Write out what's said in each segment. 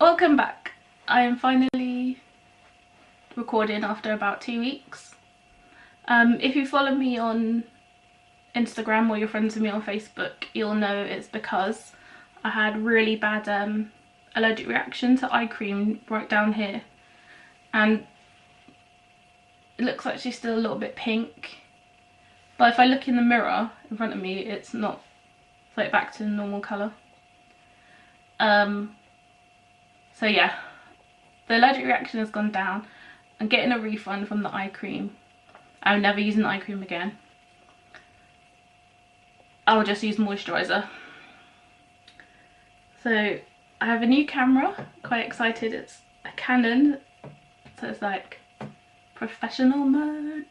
Welcome back. I am finally recording after about 2 weeks. If you follow me on Instagram or you're friends with me on Facebook, you'll know it's because I had really bad allergic reaction to eye cream right down here, and it looks like she's still a little bit pink, but if I look in the mirror in front of me, it's not. It's like back to the normal colour. So yeah, the allergic reaction has gone down. I'm getting a refund from the eye cream. I'm never using eye cream again. I'll just use moisturiser. So I have a new camera, quite excited. It's a Canon, so it's like professional mode.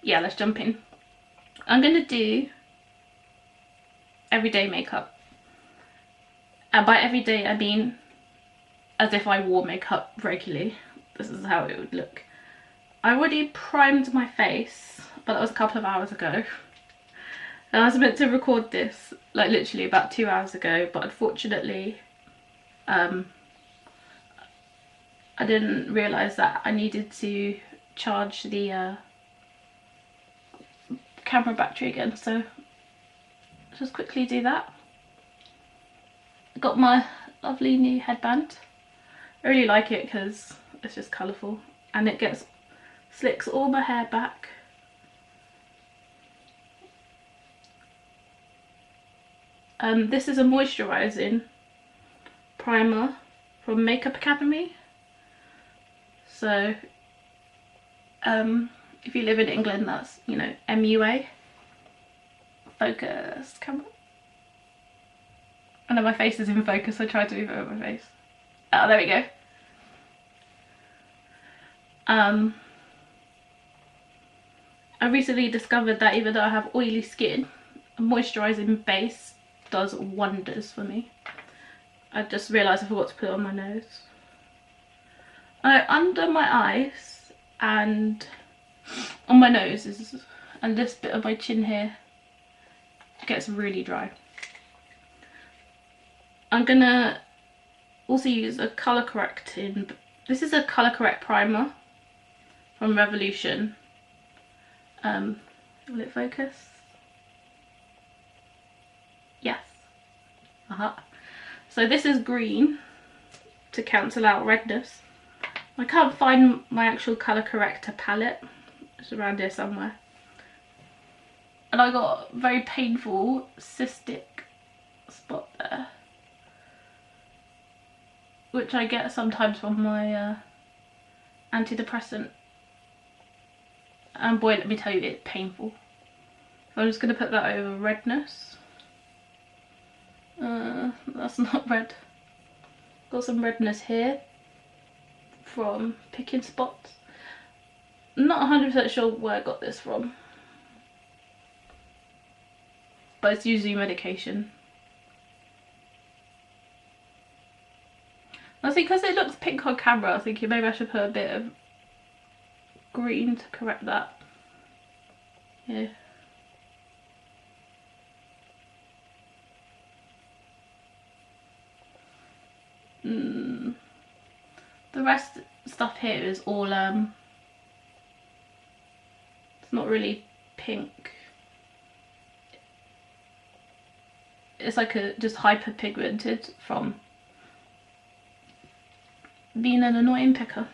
Yeah, let's jump in. I'm gonna do everyday makeup. And by everyday I mean as if I wore makeup regularly. This is how it would look. I already primed my face, but that was a couple of hours ago. And I was meant to record this like literally about 2 hours ago, but unfortunately I didn't realise that I needed to charge the camera battery again, so let's just quickly do that. I got my lovely new headband. I really like it because it's just colourful and it slicks all my hair back. This is a moisturising primer from Makeup Academy. So if you live in England, that's, you know, MUA. Focus camera. I know my face is in focus, I tried to move it over my face. Oh, there we go. I recently discovered that even though I have oily skin, a moisturising base does wonders for me. I just realised I forgot to put it on my nose. Under my eyes and on my nose and this bit of my chin here gets really dry. I'm gonna also use a colour correcting. This is a colour correct primer from Revolution. Will it focus? Yes. So this is green to cancel out redness. I can't find my actual colour corrector palette. It's around here somewhere. And I got a very painful cystic spot there, which I get sometimes from my antidepressant. And boy, let me tell you, it's painful. So I'm just going to put that over redness. That's not red. Got some redness here from picking spots. Not 100% sure where I got this from, but it's usually medication. I think because it looks pink on camera, I was thinking maybe I should put a bit of green to correct that. Yeah. The rest stuff here is all it's not really pink. It's like just hyper pigmented from being an annoying picker.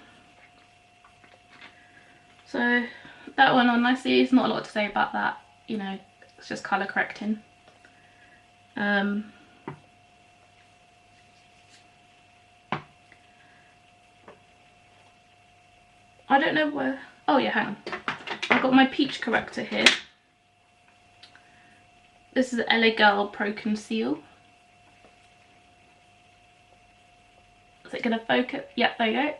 So that went on nicely. There's not a lot to say about that, you know, it's just colour correcting. I don't know where, oh yeah, hang on. I've got my peach corrector here. This is E.L.F Pro Conceal. Is it going to focus? Yep, there you go.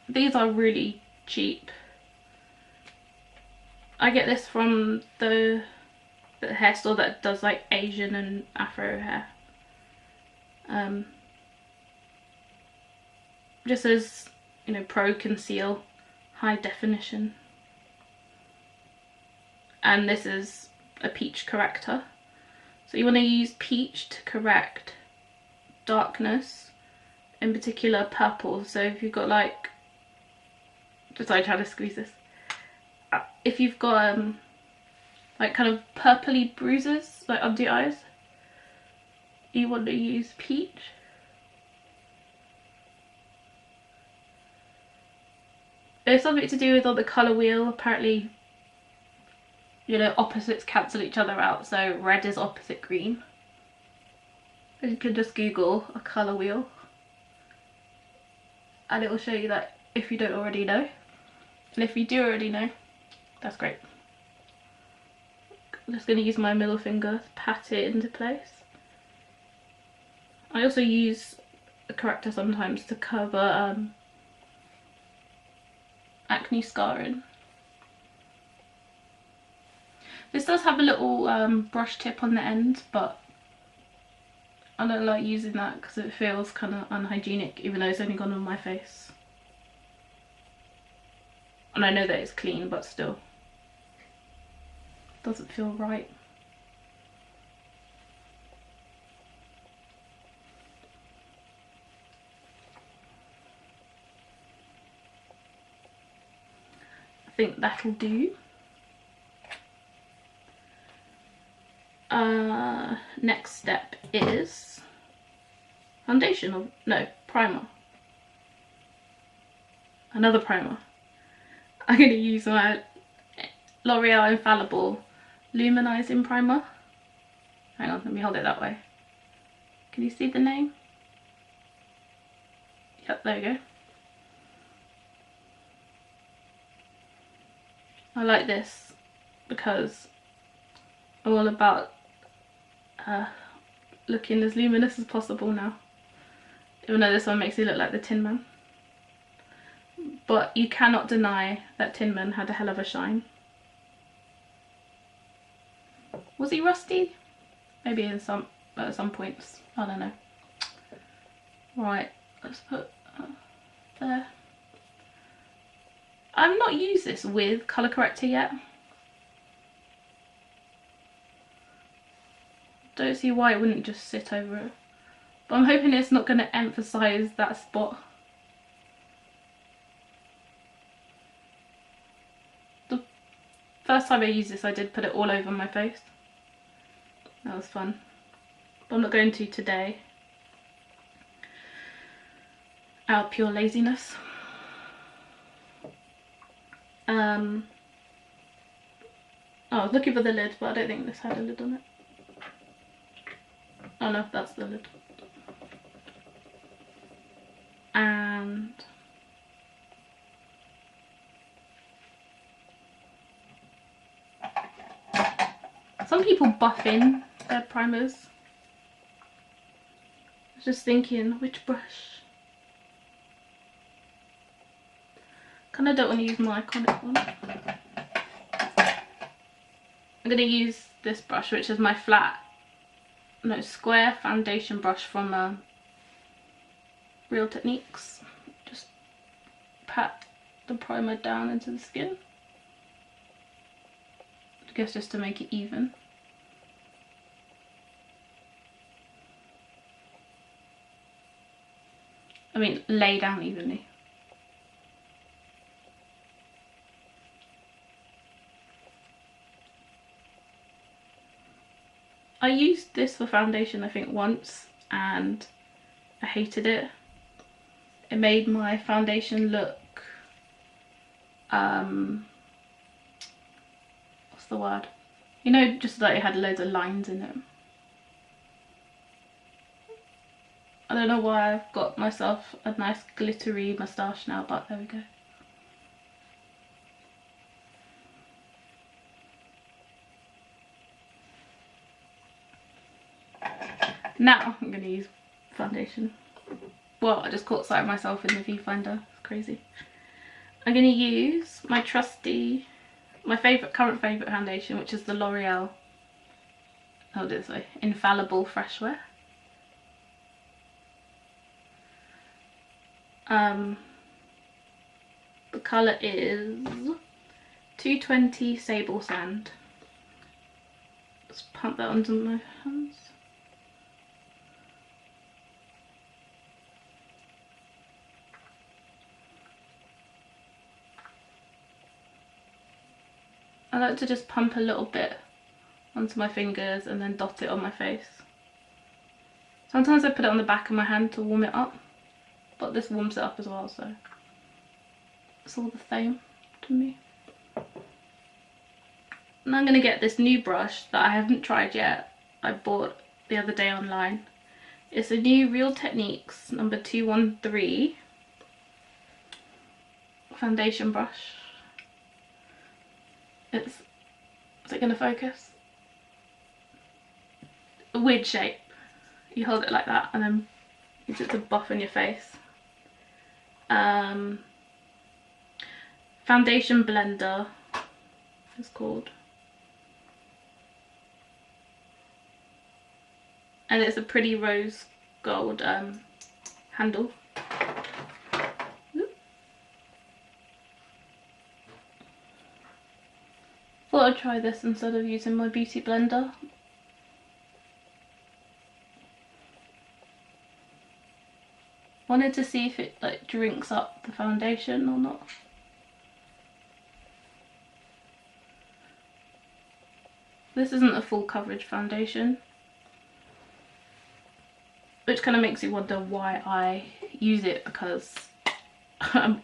These are really cheap. I get this from the hair store that does like Asian and Afro hair. Just as, you know, Pro Conceal, high definition. And this is a peach corrector. So you want to use peach to correct darkness, in particular purple. So if you've got like, just like trying to squeeze this, if you've got like kind of purpley bruises like under your eyes, you want to use peach. There's something to do with on the colour wheel, apparently, you know, opposites cancel each other out, so red is opposite green. And you can just Google a colour wheel and it will show you that if you don't already know. And if you do already know, that's great. I'm just going to use my middle finger to pat it into place. I also use a corrector sometimes to cover acne scarring. This does have a little brush tip on the end, but I don't like using that because it feels kind of unhygienic, even though it's only gone on my face. And I know that it's clean, but still. Doesn't feel right. I think that'll do. Next step is foundation, or no, primer. Another primer. I'm going to use my L'Oreal Infallible Luminizing primer. Hang on, let me hold it that way. Can you see the name? Yep, there we go. I like this because I'm all about looking as luminous as possible now. Even though this one makes you look like the Tin Man. But you cannot deny that Tin Man had a hell of a shine. Was he rusty? Maybe at some points. I don't know. Right, let's put there. I've not used this with colour corrector yet. Don't see why it wouldn't just sit over it. But I'm hoping it's not going to emphasise that spot. The first time I used this I did put it all over my face. That was fun. But I'm not going to today. Out of pure laziness. I was looking for the lid, but I don't think this had a lid on it. Oh no, that's the lid. And some people buff in their primers. I was just thinking, which brush? Kinda don't want to use my iconic one. I'm going to use this brush, which is my square foundation brush from Real Techniques. Just pat the primer down into the skin. I guess just to make it even. I mean, lay down evenly. I used this for foundation I think once and I hated it. It made my foundation look, what's the word? You know, just like it had loads of lines in it. I don't know why I've got myself a nice glittery moustache now, but there we go. Now I'm going to use foundation. Well, I just caught sight of myself in the viewfinder. It's crazy. I'm going to use my trusty, my current favourite foundation, which is the L'Oreal, hold it this way, Infallible Fresh Wear. The colour is 220 Sable Sand. Let's pump that onto my hands. I like to just pump a little bit onto my fingers and then dot it on my face. Sometimes I put it on the back of my hand to warm it up, but this warms it up as well, so it's all the same to me. And I'm going to get this new brush that I haven't tried yet. I bought the other day online. It's a new Real Techniques number 213 foundation brush. Is it going to focus? A weird shape. You hold it like that and then use it to buff in your face. Foundation blender it's called. And it's a pretty rose gold handle. Thought I'd try this instead of using my beauty blender. Wanted to see if it like drinks up the foundation or not. This isn't a full coverage foundation, which kind of makes you wonder why I use it, because I'm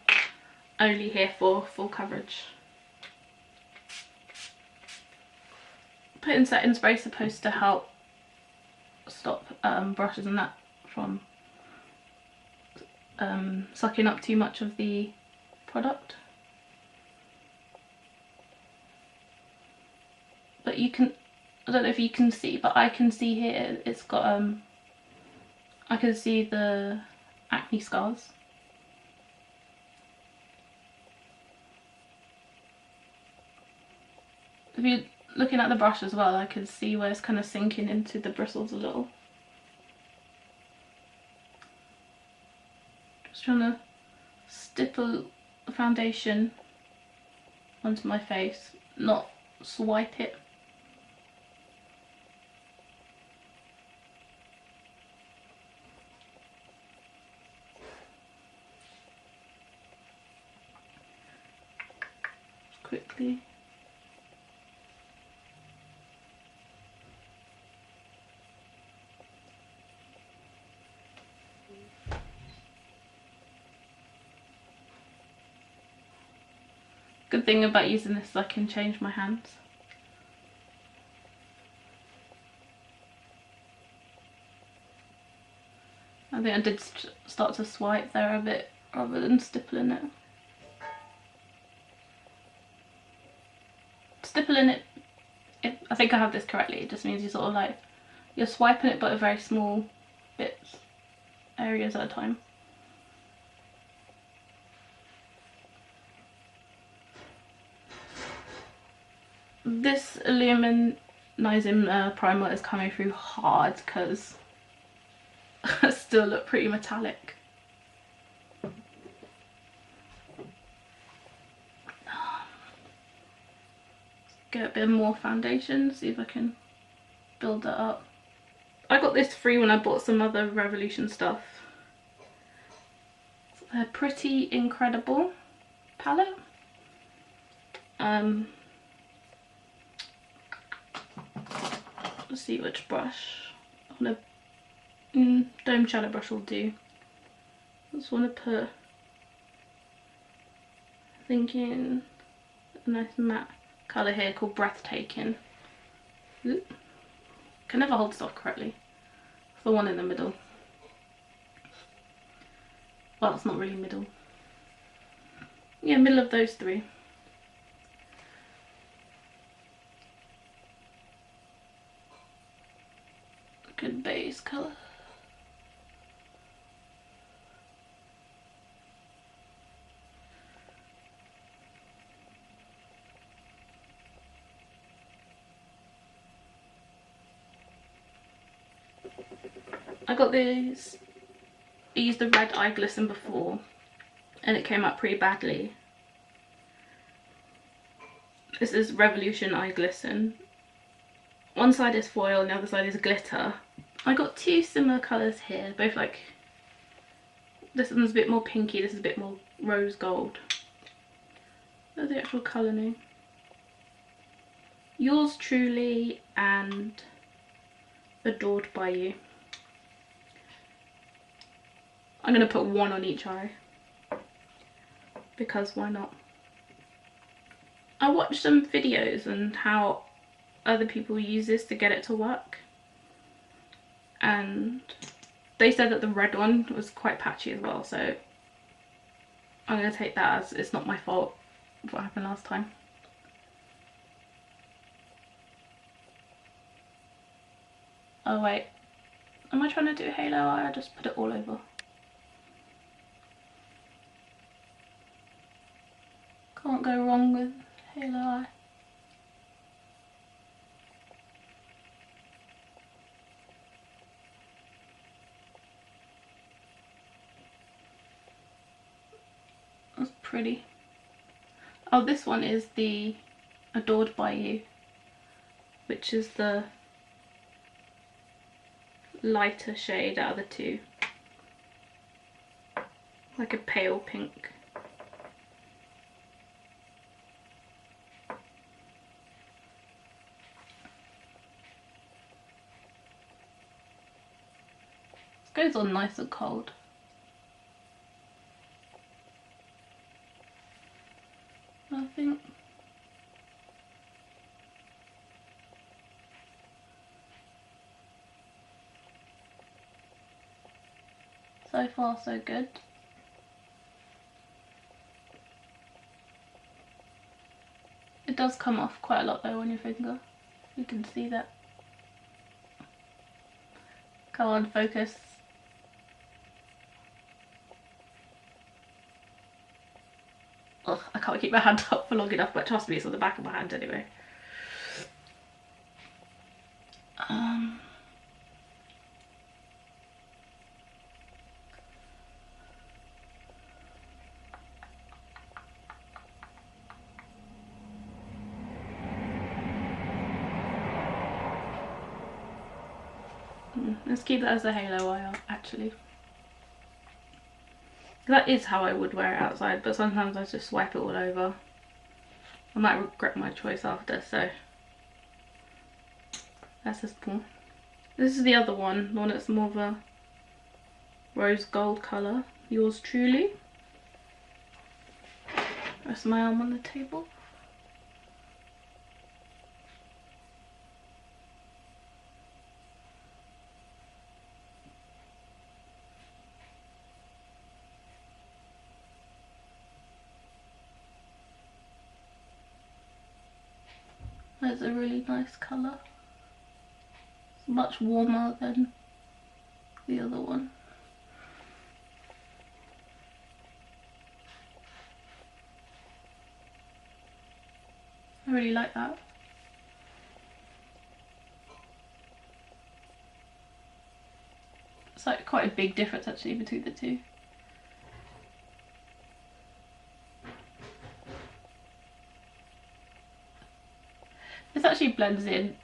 only here for full coverage. Putting setting spray is supposed to help stop brushes and that from sucking up too much of the product. But you can, I don't know if you can see, but I can see here it's got I can see the acne scars. If you're looking at the brush as well, I can see where it's kind of sinking into the bristles a little. Just trying to stipple the foundation onto my face, not swipe it. Quickly. Good thing about using this is I can change my hands. I think I did start to swipe there a bit rather than stippling it. Stippling it, I think I have this correctly, it just means you sort of like, you're swiping it but at very small bits, areas at a time. This Luminizing primer is coming through hard because I still look pretty metallic. Get a bit more foundation, see if I can build that up. I got this free when I bought some other Revolution stuff. It's a Pretty Incredible palette. Let's see which brush. I want to dome shadow brush will do. I just want to put, thinking a nice matte colour here called Breathtaking. Oop. Can never hold stuff correctly. It's the one in the middle. Well, it's not really middle. Yeah, middle of those three. Good base colour. I got these, I used the red eye glisten before and it came out pretty badly. This is Revolution eye glisten. One side is foil and the other side is glitter. I got two similar colours here, both like, this one's a bit more pinky, this is a bit more rose gold. Where's the actual colour name? Yours Truly and Adored by You. I'm going to put one on each eye because why not? I watched some videos on how other people use this to get it to work, and they said that the red one was quite patchy as well, so I'm going to take that as it's not my fault of what happened last time. Oh wait, am I trying to do a halo eye? I just put it all over. Can't go wrong with halo eye. That's pretty. Oh, this one is the Adored by You, which is the lighter shade out of the two, like a pale pink. This goes on nice and cold. I think so far so good. It does come off quite a lot though on your finger. You can see that. Come on, focus. Ugh, I can't keep my hand up for long enough, but trust me, it's on the back of my hand anyway. Let's keep that as a halo eye actually. That is how I would wear it outside, but sometimes I just swipe it all over. I might regret my choice after, so that's just cool. This is the other one, the one that's more of a rose gold colour. Yours Truly. Rest my arm on the table. That's a really nice colour. It's much warmer than the other one. I really like that. It's like quite a big difference actually between the two. This actually blends in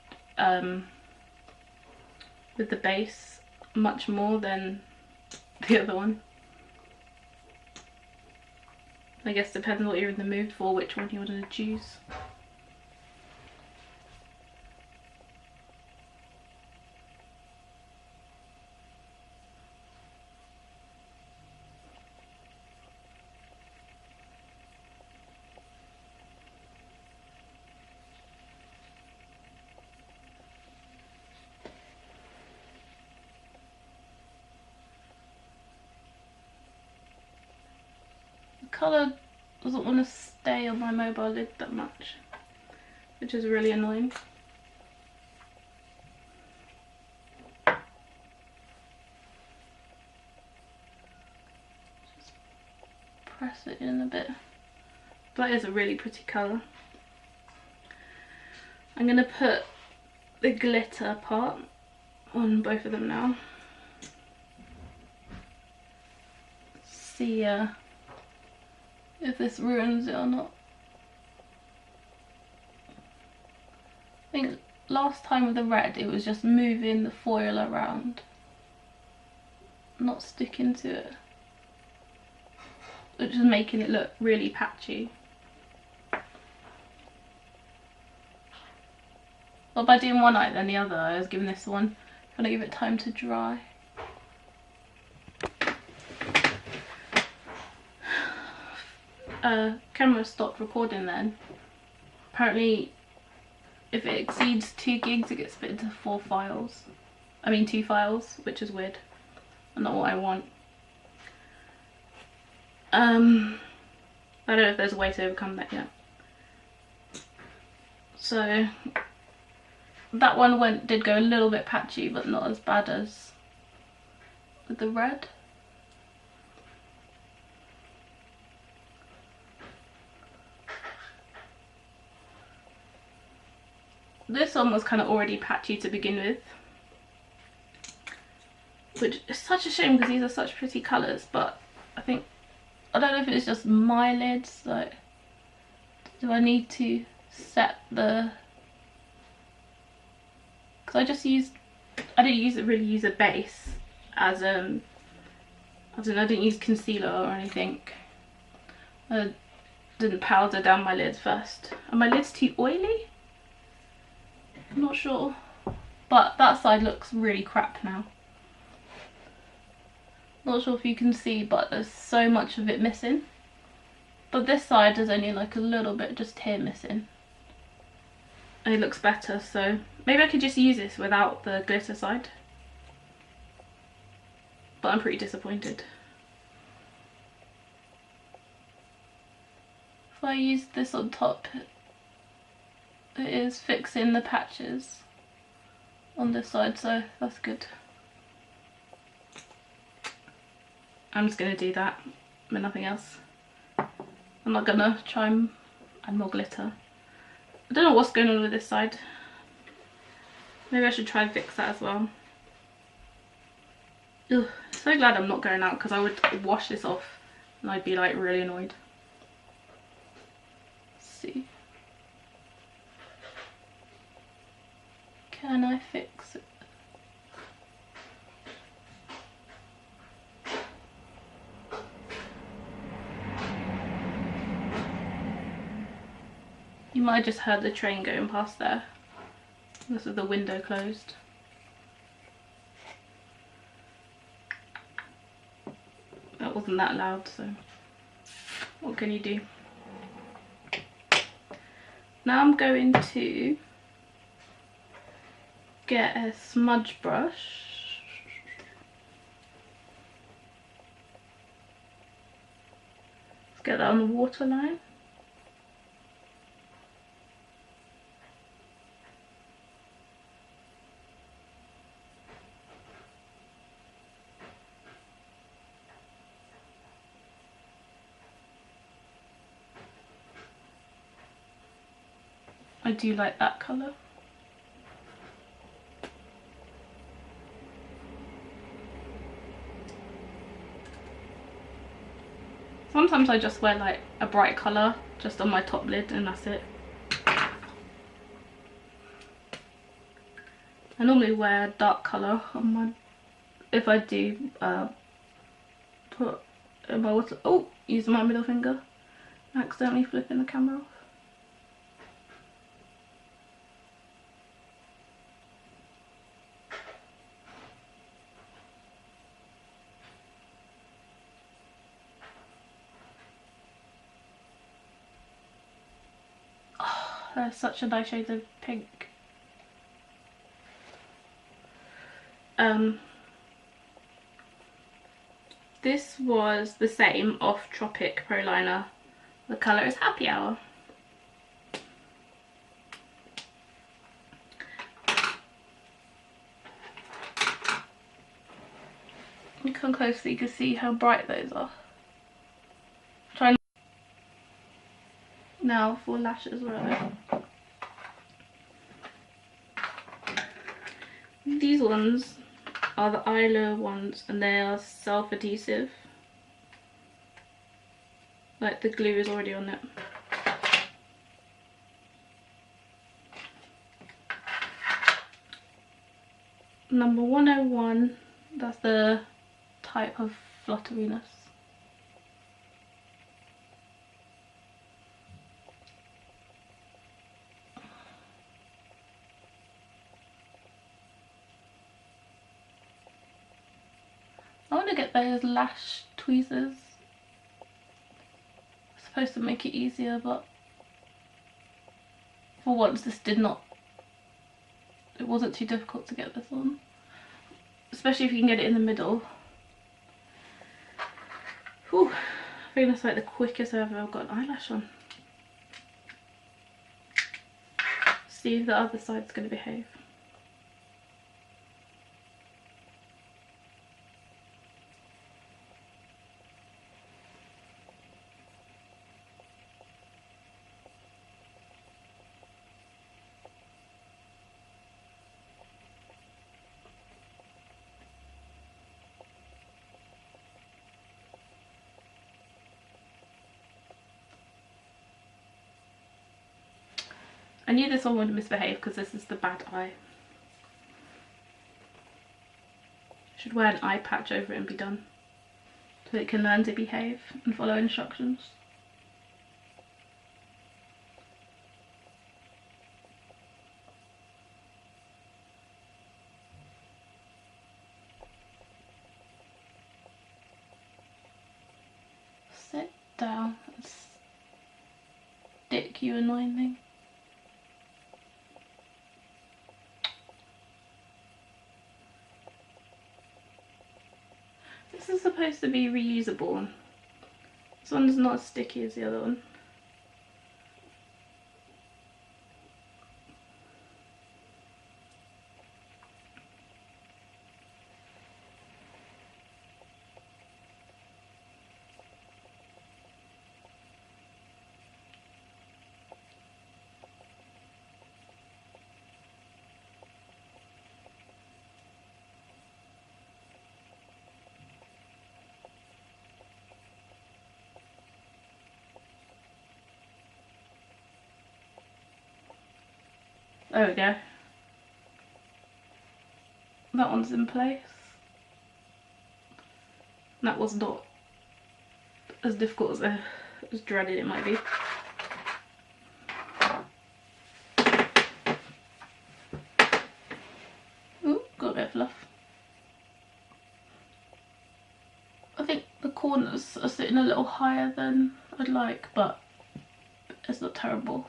with the base much more than the other one. I guess depends what you're in the mood for, which one you want to choose. Colour doesn't want to stay on my mobile lid that much, which is really annoying. Just press it in a bit. That is a really pretty colour. I'm going to put the glitter part on both of them now. See if this ruins it or not. I think last time with the red it was just moving the foil around, not sticking to it, which is making it look really patchy. But by doing one eye then the other, I was giving this one, trying to give it time to dry. Camera stopped recording then. Apparently if it exceeds 2 gigs it gets split into 2 files, which is weird and not what I want. I don't know if there's a way to overcome that yet. So that one did go a little bit patchy, but not as bad as with the red. This one was kind of already patchy to begin with, which is such a shame because these are such pretty colours, but I don't know if it's just my lids, like, do I need to set the, because I didn't really use a base as I didn't use concealer or anything. I didn't powder down my lids first. Are my lids too oily? I'm not sure, but that side looks really crap now. Not sure if you can see, but there's so much of it missing. But this side is only like a little bit just here missing. And it looks better, so maybe I could just use this without the glitter side. But I'm pretty disappointed. If I use this on top, it is fixing the patches on this side, so that's good. I'm just going to do that, but nothing else. I'm not going to try and add more glitter. I don't know what's going on with this side. Maybe I should try and fix that as well. Ugh, so glad I'm not going out because I would wash this off and I'd be like really annoyed. Let's see. Can I fix it? You might have just heard the train going past there. This is the window closed. That wasn't that loud, so what can you do? Now I'm going to get a smudge brush. Let's get that on the waterline. I do like that colour. Sometimes I just wear like a bright colour just on my top lid and that's it. I normally wear a dark colour on my, if I do put in my water, oh, using my middle finger, accidentally flipping the camera off. There's such a nice shade of pink. This was the same off Tropic Pro Liner. The colour is Happy Hour. You come close so you can see how bright those are. Try now for lashes row. These ones are the Eyelure ones and they are self-adhesive. Like the glue is already on it. Number 101, that's the type of Flutteriness. to get those lash tweezers. It's supposed to make it easier, but for once it wasn't too difficult to get this on. Especially if you can get it in the middle. Whew, I think that's like the quickest I've ever got an eyelash on. See if the other side's going to behave. I knew this one would misbehave because this is the bad eye. Should wear an eye patch over it and be done, so it can learn to behave and follow instructions. Sit down, stick, you annoying thing. This is supposed to be reusable. This one's not as sticky as the other one. There we go. That one's in place. That was not as difficult as I was dreaded it might be. Ooh, got a bit of fluff. I think the corners are sitting a little higher than I'd like, but it's not terrible.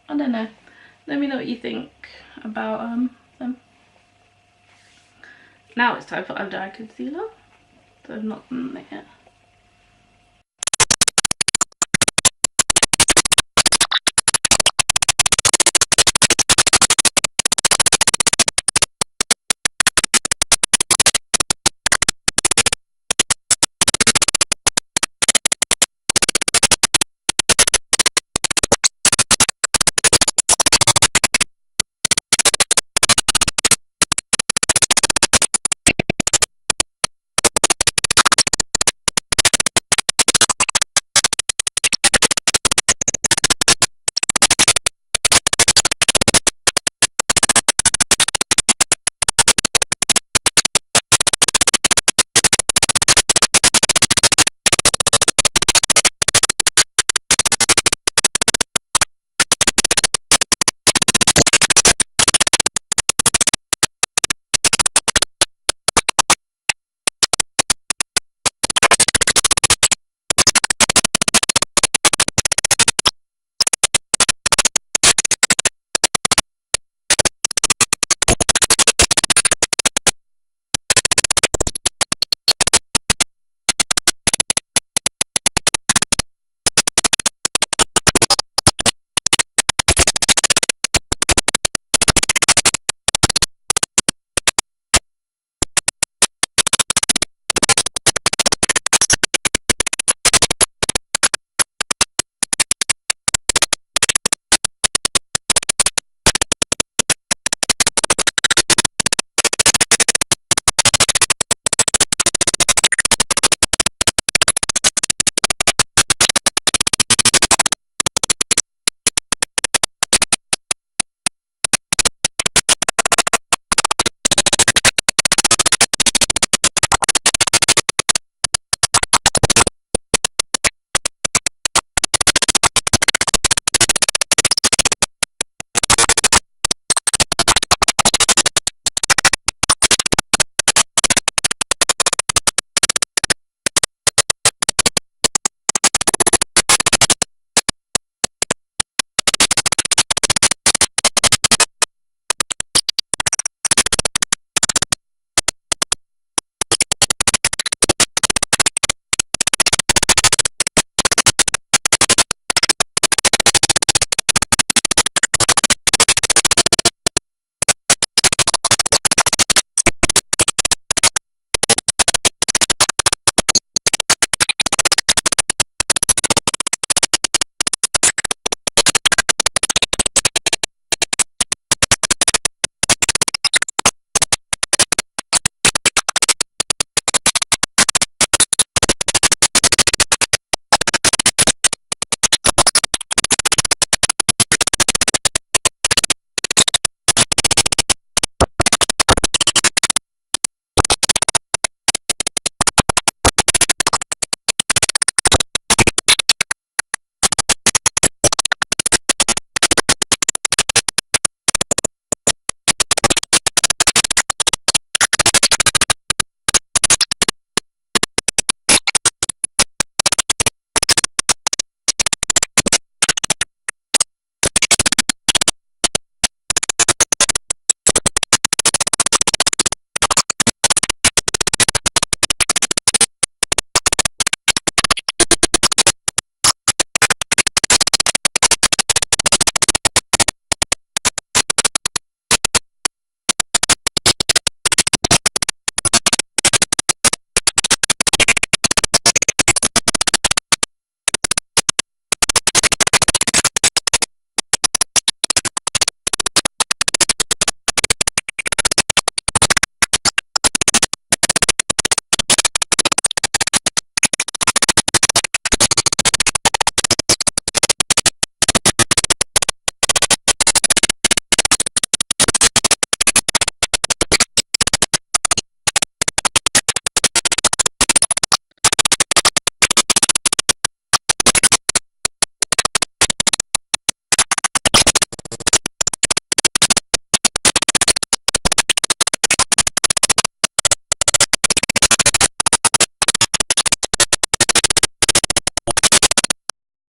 I don't know. Let me know what you think about them. Now it's time for under eye concealer. So I've not done it yet.